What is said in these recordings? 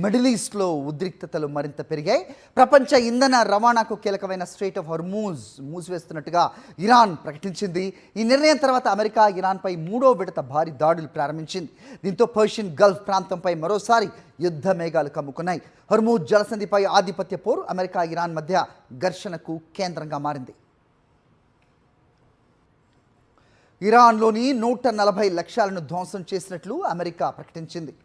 Middle ఈస్ట్లో ఉద్రిక్తతలు మరింత పెరిగాయి. ప్రపంచ ఇంధన రవాణాకు కీలకమైన స్ట్రెయిట్ ఆఫ్ హర్మూజ్ మూసివేస్తున్నట్టుగా ఇరాన్ ప్రకటించింది. ఈ నిర్ణయం తర్వాత అమెరికా ఇరాన్పై మూడో విడత భారీ దాడులు ప్రారంభించింది. దీంతో పర్షియన్ గల్ఫ్ ప్రాంతంపై మరోసారి యుద్ధ మేఘాలు కమ్ముకున్నాయి. హర్మూజ్ జలసంధిపై ఆధిపత్య పోరు అమెరికా ఇరాన్ మధ్య ఘర్షణకు కేంద్రంగా మారింది. ఇరాన్లోని 140 లక్ష్యాలను ధ్వంసం చేసినట్లు అమెరికా ప్రకటించింది.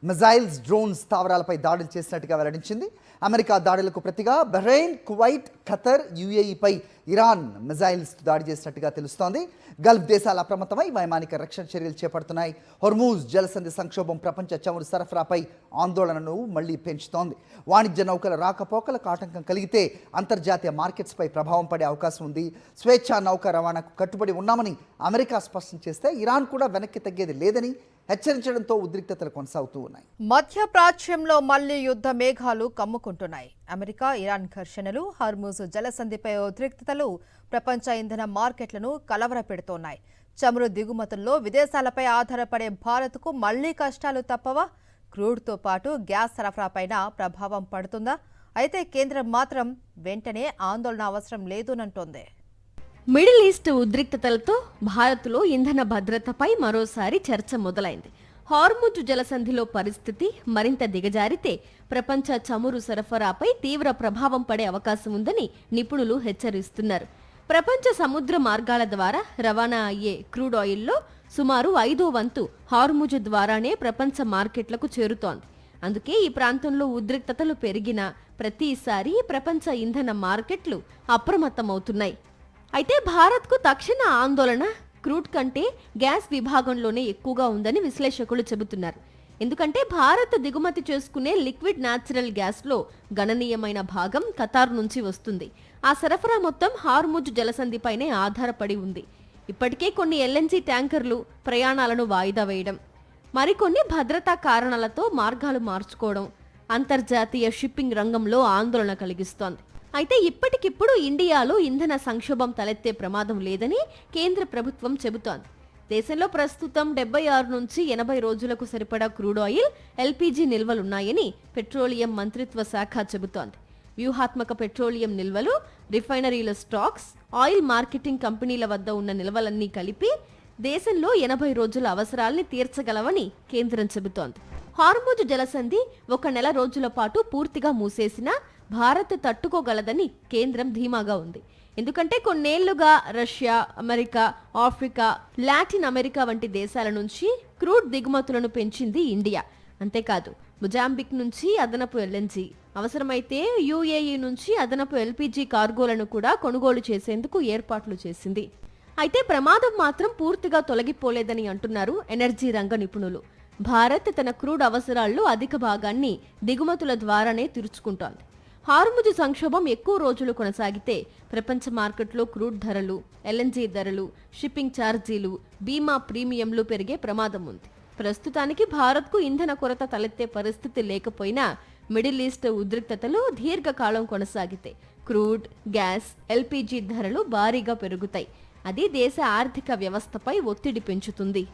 మిజైల్స్, డ్రోన్స్ స్థావరాలపై దాడులు చేసినట్టుగా వెల్లడించింది. అమెరికా దాడులకు ప్రతిగా బహ్రెయిన్, కువైట్, ఖతర్, యుఏఈపై ఇరాన్ మిజైల్స్ దాడి చేసినట్టుగా తెలుస్తోంది. గల్ఫ్ దేశాలు అప్రమత్తమై వైమానిక రక్షణ చర్యలు చేపడుతున్నాయి. హొర్మూజ్ జలసంధి సంక్షోభం ప్రపంచ చమురు సరఫరాపై ఆందోళనను మళ్లీ పెంచుతోంది. వాణిజ్య నౌకల రాకపోకలకు ఆటంకం కలిగితే అంతర్జాతీయ మార్కెట్స్పై ప్రభావం పడే అవకాశం ఉంది. స్వేచ్ఛా నౌక రవాణాకు కట్టుబడి ఉన్నామని అమెరికా స్పష్టం చేస్తే ఇరాన్ కూడా వెనక్కి తగ్గేది లేదని హెచ్చరించడంతో ఉద్రిక్తతలు కొనసాగుతూ ఉన్నాయి. మధ్యప్రాచ్యంలో మళ్లీ యుద్ధ మేఘాలు కమ్ముకుంటున్నాయి. అమెరికా ఇరాన్ ఘర్షణలు, హర్మూజ్ జలసంధిపై ఉద్రిక్తతలు ప్రపంచ ఇంధన మార్కెట్లను కలవరపెడుతున్నాయి. చమురు దిగుమతుల్లో విదేశాలపై ఆధారపడే భారత్కు మళ్లీ కష్టాలు తప్పవా? క్రూడ్తో పాటు గ్యాస్ సరఫరాపైన ప్రభావం పడుతుందా? అయితే కేంద్రం మాత్రం వెంటనే ఆందోళన అవసరం లేదనంటోంది. మిడిల్ ఈస్ట్ ఉద్రిక్తతలతో భారత్లో ఇంధన భద్రతపై మరోసారి చర్చ మొదలైంది. హార్ముజ్ జలసంధిలో పరిస్థితి మరింత దిగజారితే ప్రపంచ చమురు సరఫరాపై తీవ్ర ప్రభావం పడే అవకాశం ఉందని నిపుణులు హెచ్చరిస్తున్నారు. ప్రపంచ సముద్ర మార్గాల ద్వారా రవాణా అయ్యే క్రూడ్ ఆయిల్లో సుమారు 5వ వంతు హార్ముజ్ ద్వారానే ప్రపంచ మార్కెట్లకు చేరుతోంది. అందుకే ఈ ప్రాంతంలో ఉద్రిక్తతలు పెరిగిన ప్రతిసారి ప్రపంచ ఇంధన మార్కెట్లు అప్రమత్తమవుతున్నాయి. అయితే భారత్కు తక్షణ ఆందోళన క్రూడ్ కంటే గ్యాస్ విభాగంలోనే ఎక్కువగా ఉందని విశ్లేషకులు చెబుతున్నారు. ఎందుకంటే భారత్ దిగుమతి చేసుకునే లిక్విడ్ న్యాచురల్ గ్యాస్లో గణనీయమైన భాగం ఖతార్ నుంచి వస్తుంది. ఆ సరఫరా మొత్తం హార్ముజ్ జలసంధిపైనే ఆధారపడి ఉంది. ఇప్పటికే కొన్ని ఎల్ఎన్జీ ట్యాంకర్లు ప్రయాణాలను వాయిదా వేయడం, మరికొన్ని భద్రతా కారణాలతో మార్గాలు మార్చుకోవడం అంతర్జాతీయ షిప్పింగ్ రంగంలో ఆందోళన కలిగిస్తోంది. అయితే ఇప్పటికిప్పుడు ఇండియాలో ఇంధన సంక్షోభం తలెత్తే ప్రమాదం లేదని కేంద్ర ప్రభుత్వం చెబుతోంది. దేశంలో ప్రస్తుతం 76 నుంచి 80 రోజులకు సరిపడా క్రూడ్ ఆయిల్, ఎల్పీజీ నిల్వలున్నాయని పెట్రోలియం మంత్రిత్వ శాఖ చెబుతోంది. వ్యూహాత్మక పెట్రోలియం నిల్వలు, రిఫైనరీల స్టాక్స్, ఆయిల్ మార్కెటింగ్ కంపెనీల వద్ద ఉన్న నిల్వలన్నీ కలిపి దేశంలో 80 రోజుల అవసరాల్ని తీర్చగలవని కేంద్రం చెబుతోంది. హార్ముజ్ జలసంధి 1 నెల రోజుల పాటు పూర్తిగా మూసేసినా భారత్ తట్టుకోగలదని కేంద్రం ధీమాగా ఉంది. ఎందుకంటే కొన్నేళ్లుగా Russia, America, Africa, Latin America వంటి దేశాల నుంచి క్రూడ్ దిగుమతులను పెంచింది ఇండియా. అంతేకాదు మొజాంబిక్ నుంచి అదనపు ఎల్ఎన్జీ, అవసరమైతే యుఏఈ నుంచి అదనపు ఎల్పీజీ కార్గోలను కూడా కొనుగోలు చేసేందుకు ఏర్పాట్లు చేసింది. అయితే ప్రమాదం మాత్రం పూర్తిగా తొలగిపోలేదని అంటున్నారు ఎనర్జీ రంగ నిపుణులు. భారత్ తన క్రూడ్ అవసరాల్లో అధిక భాగాన్ని దిగుమతుల ద్వారానే తీర్చుకుంటోంది. హార్ముజ్ సంక్షోభం ఎక్కువ రోజులు కొనసాగితే ప్రపంచ మార్కెట్లో క్రూడ్ ధరలు, ఎల్ఎన్జీ ధరలు, షిప్పింగ్ ఛార్జీలు, బీమా ప్రీమియంలు పెరిగే ప్రమాదం ఉంది. ప్రస్తుతానికి భారత్కు ఇంధన కొరత తలెత్తే పరిస్థితి లేకపోయినా మిడిల్ ఈస్ట్ ఉద్రిక్తతలు దీర్ఘకాలం కొనసాగితే క్రూడ్, గ్యాస్, ఎల్పీజీ ధరలు భారీగా పెరుగుతాయి. అది దేశ ఆర్థిక వ్యవస్థపై ఒత్తిడి పెంచుతుంది.